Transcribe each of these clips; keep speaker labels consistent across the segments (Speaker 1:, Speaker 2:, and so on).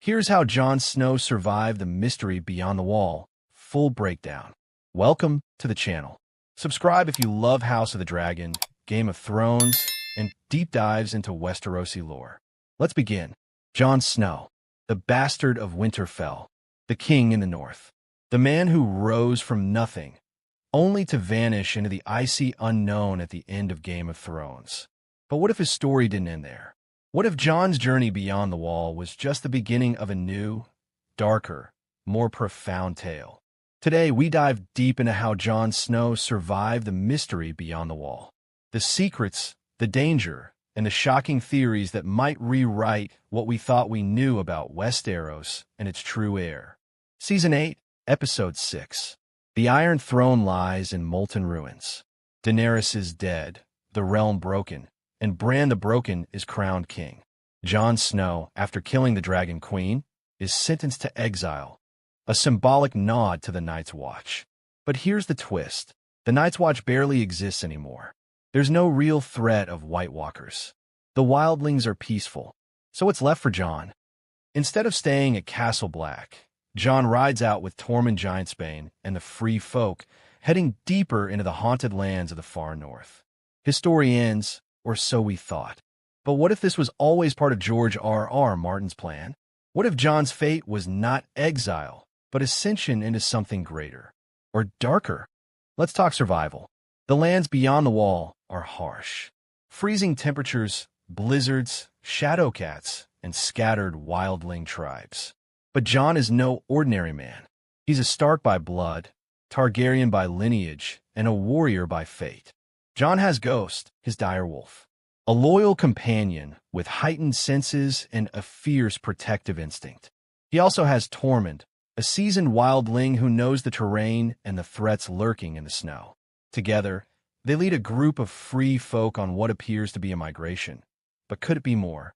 Speaker 1: Here's how Jon Snow survived the mystery beyond the wall. Full breakdown. Welcome to the channel. Subscribe if you love House of the Dragon, Game of Thrones, and deep dives into Westerosi lore. Let's begin. Jon Snow, the Bastard of Winterfell, the king in the north. The man who rose from nothing, only to vanish into the icy unknown at the end of Game of Thrones. But what if his story didn't end there? What if Jon's journey beyond the wall was just the beginning of a new, darker, more profound tale? Today, we dive deep into how Jon Snow survived the mystery beyond the wall. The secrets, the danger, and the shocking theories that might rewrite what we thought we knew about Westeros and its true heir. Season 8, Episode 6. The Iron Throne lies in molten ruins. Daenerys is dead, the realm broken, and Bran the Broken is crowned king. Jon Snow, after killing the Dragon Queen, is sentenced to exile, a symbolic nod to the Night's Watch. But here's the twist. The Night's Watch barely exists anymore. There's no real threat of White Walkers. The wildlings are peaceful. So what's left for Jon? Instead of staying at Castle Black, Jon rides out with Tormund Giantsbane and the Free Folk, heading deeper into the haunted lands of the far north. His story ends, or so we thought. But what if this was always part of George R.R. Martin's plan? What if Jon's fate was not exile, but ascension into something greater? Or darker? Let's talk survival. The lands beyond the wall are harsh. Freezing temperatures, blizzards, shadow cats, and scattered wildling tribes. But Jon is no ordinary man. He's a Stark by blood, Targaryen by lineage, and a warrior by fate. Jon has Ghost, his direwolf, a loyal companion with heightened senses and a fierce protective instinct. He also has Tormund, a seasoned wildling who knows the terrain and the threats lurking in the snow. Together, they lead a group of free folk on what appears to be a migration. But could it be more?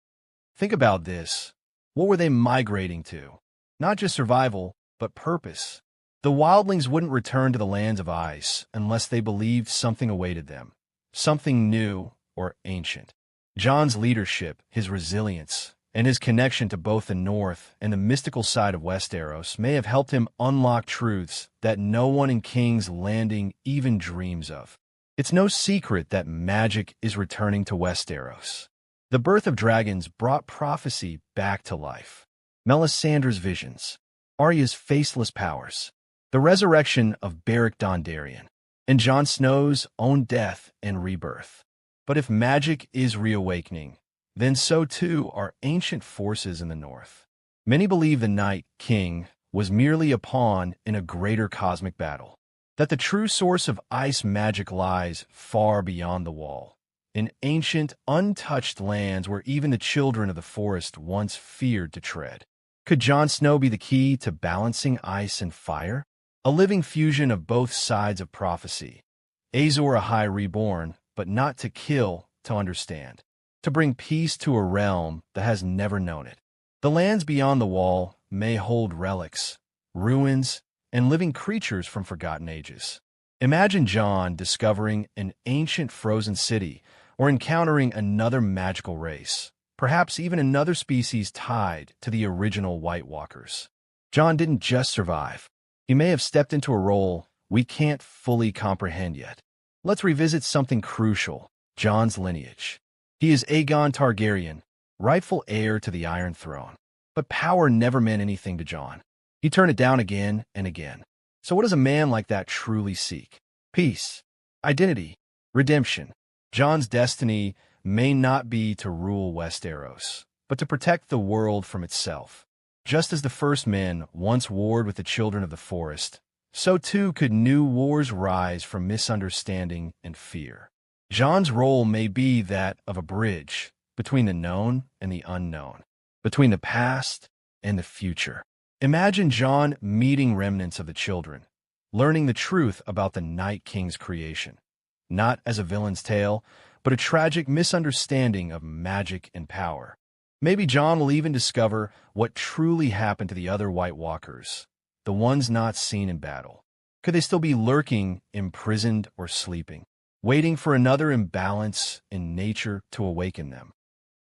Speaker 1: Think about this. What were they migrating to? Not just survival, but purpose. The wildlings wouldn't return to the lands of ice unless they believed something awaited them, something new or ancient. Jon's leadership, his resilience, and his connection to both the north and the mystical side of Westeros may have helped him unlock truths that no one in King's Landing even dreams of. It's no secret that magic is returning to Westeros. The birth of dragons brought prophecy back to life. Melisandre's visions, Arya's faceless powers, the resurrection of Beric Dondarrion, and Jon Snow's own death and rebirth. But if magic is reawakening, then so too are ancient forces in the north. Many believe the Night King was merely a pawn in a greater cosmic battle, that the true source of ice magic lies far beyond the wall, in ancient, untouched lands where even the children of the forest once feared to tread. Could Jon Snow be the key to balancing ice and fire? A living fusion of both sides of prophecy. Azor Ahai reborn, but not to kill, to understand. To bring peace to a realm that has never known it. The lands beyond the wall may hold relics, ruins, and living creatures from forgotten ages. Imagine Jon discovering an ancient frozen city or encountering another magical race, perhaps even another species tied to the original White Walkers. Jon didn't just survive. He may have stepped into a role we can't fully comprehend yet. Let's revisit something crucial, Jon's lineage. He is Aegon Targaryen, rightful heir to the Iron Throne. But power never meant anything to Jon. He turned it down again and again. So what does a man like that truly seek? Peace, identity, redemption. Jon's destiny may not be to rule Westeros, but to protect the world from itself. Just as the first men once warred with the children of the forest, so too could new wars rise from misunderstanding and fear. Jon's role may be that of a bridge between the known and the unknown, between the past and the future. Imagine Jon meeting remnants of the children, learning the truth about the Night King's creation, not as a villain's tale, but a tragic misunderstanding of magic and power. Maybe Jon will even discover what truly happened to the other White Walkers, the ones not seen in battle. Could they still be lurking, imprisoned, or sleeping, waiting for another imbalance in nature to awaken them?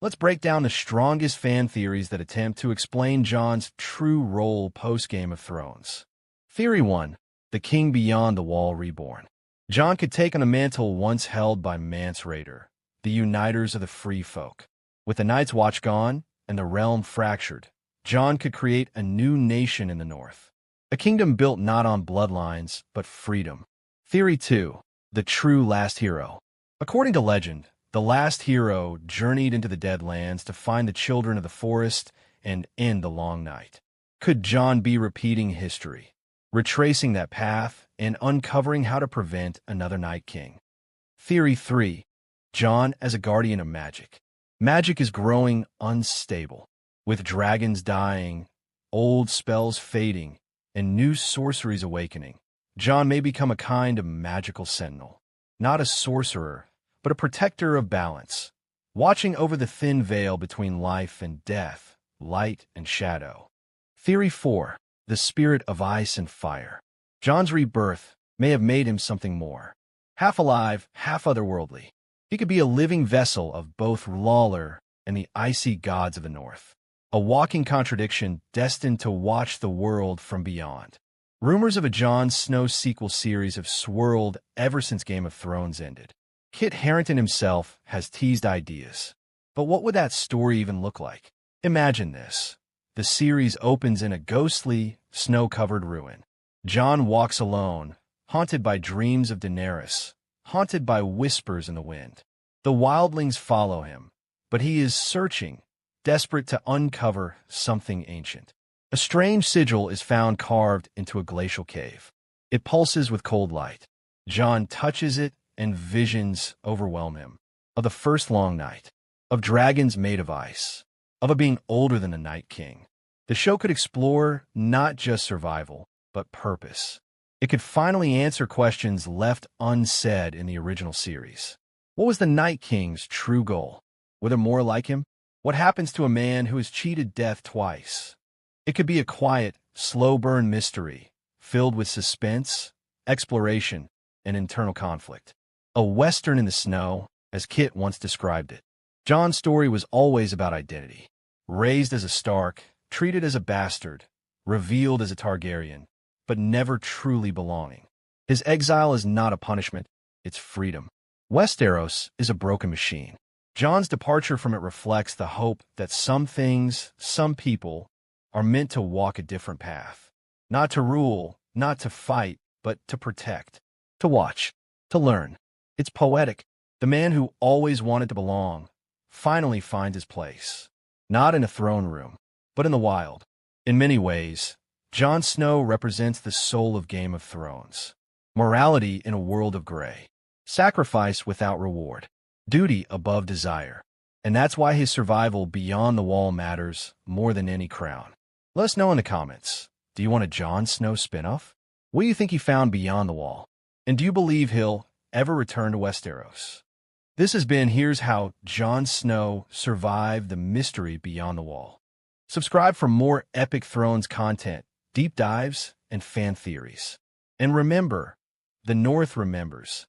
Speaker 1: Let's break down the strongest fan theories that attempt to explain Jon's true role post-Game of Thrones. Theory 1. The King Beyond the Wall Reborn. Jon could take on a mantle once held by Mance Rayder, the uniters of the free folk. With the Night's Watch gone and the realm fractured, Jon could create a new nation in the north. A kingdom built not on bloodlines, but freedom. Theory 2. The True Last Hero. According to legend, the last hero journeyed into the Deadlands to find the children of the forest and end the long night. Could Jon be repeating history, retracing that path, and uncovering how to prevent another Night King? Theory 3. Jon as a guardian of magic. Magic is growing unstable, with dragons dying, old spells fading, and new sorceries awakening. Jon may become a kind of magical sentinel, not a sorcerer, but a protector of balance, watching over the thin veil between life and death, light and shadow. Theory 4. The Spirit of Ice and Fire. Jon's rebirth may have made him something more. Half alive, half otherworldly. He could be a living vessel of both Lawler and the icy gods of the north. A walking contradiction destined to watch the world from beyond. Rumors of a Jon Snow sequel series have swirled ever since Game of Thrones ended. Kit Harington himself has teased ideas. But what would that story even look like? Imagine this. The series opens in a ghostly, snow-covered ruin. Jon walks alone, haunted by dreams of Daenerys, haunted by whispers in the wind. The wildlings follow him, but he is searching, desperate to uncover something ancient. A strange sigil is found carved into a glacial cave. It pulses with cold light. Jon touches it, and visions overwhelm him. Of the first long night, of dragons made of ice, of a being older than the Night King. The show could explore not just survival, but purpose. It could finally answer questions left unsaid in the original series. What was the Night King's true goal? Were there more like him? What happens to a man who has cheated death twice? It could be a quiet, slow-burn mystery, filled with suspense, exploration, and internal conflict. A Western in the snow, as Kit once described it. Jon's story was always about identity. Raised as a Stark, treated as a bastard, revealed as a Targaryen, but never truly belonging. His exile is not a punishment, it's freedom. Westeros is a broken machine. Jon's departure from it reflects the hope that some things, some people, are meant to walk a different path. Not to rule, not to fight, but to protect. To watch, to learn. It's poetic. The man who always wanted to belong finally finds his place. Not in a throne room, but in the wild. In many ways, Jon Snow represents the soul of Game of Thrones. Morality in a world of gray. Sacrifice without reward. Duty above desire. And that's why his survival beyond the wall matters more than any crown. Let us know in the comments. Do you want a Jon Snow spinoff? What do you think he found beyond the wall? And do you believe he'll ever return to Westeros? This has been Here's How Jon Snow Survived the Mystery Beyond the Wall. Subscribe for more Epic Thrones content, deep dives, and fan theories. And remember, the North remembers.